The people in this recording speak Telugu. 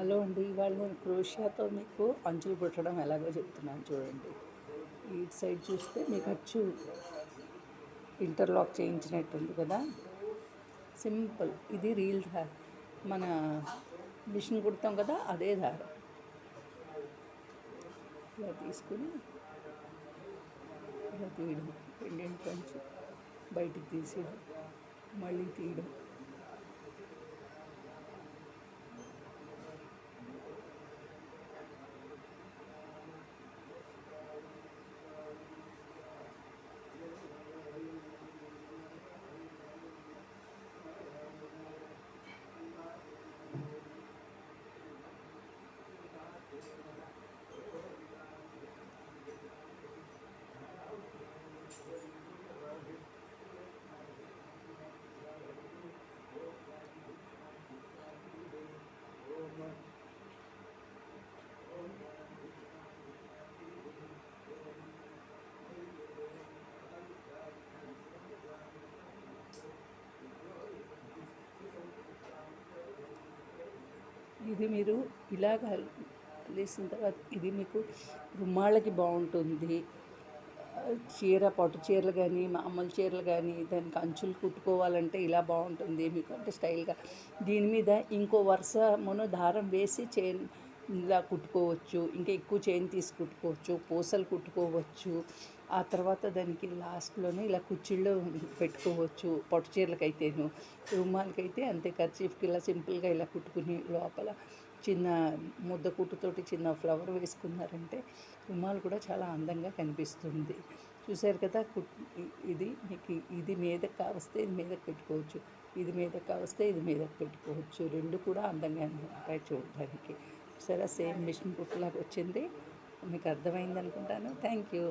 హలో అండి, ఇవాళ నేను క్రోషియాతో మీకు అంచులు కుట్టడం ఎలాగో చెప్తున్నాను చూడండి. ఈ సైడ్ చూస్తే మీకు అచ్చు ఇంటర్లాక్ చేయించినట్టుంది కదా. సింపుల్. ఇది రీల్ దారం, మన మిషన్ కుడతాం కదా అదే దారం. ఇలా తీసుకుని ఇలా తీయడం, పెండెంట్ పంచి బయటికి తీసేయడం, మళ్ళీ తీయడం. ఇది మీరు ఇలాగ వేసిన తర్వాత ఇది మీకు రుమాళ్ళకి బాగుంటుంది. చీర, పట్టు చీరలు కానీ మామూలు చీరలు కానీ దానికి అంచులు కుట్టుకోవాలంటే ఇలా బాగుంటుంది మీకు, అంటే స్టైల్గా. దీని మీద ఇంకో వరుస దారం వేసి చైన్ ఇలా కుట్టుకోవచ్చు, ఇంకా ఎక్కువ చైన్ తీసి కుట్టుకోవచ్చు, పూసలు కుట్టుకోవచ్చు. ఆ తర్వాత దానికి లాస్ట్లోనే ఇలా కుచ్చిళ్ళు పెట్టుకోవచ్చు. పట్టు చీరలకైతేను, రుమాలకైతే అంతే, కర్చీఫ్కి ఇలా సింపుల్గా ఇలా కుట్టుకుని లోపల చిన్న ముద్ద కుట్టుతోటి చిన్న ఫ్లవర్ వేసుకున్నారంటే రుమాలు కూడా చాలా అందంగా కనిపిస్తుంది. చూశారు కదా. ఇది మీకు ఇది మీదకి కావస్తే ఇది మీదకి పెట్టుకోవచ్చు, ఇది మీదకి కావస్తే ఇది మీదకి పెట్టుకోవచ్చు. రెండు కూడా అందంగానే ఉంటాయి చూడడానికి. సరే, సేమ్ మిషన్ కుట్టులాగా వచ్చింది. మీకు అర్థమైంది అనుకుంటాను. Thank you.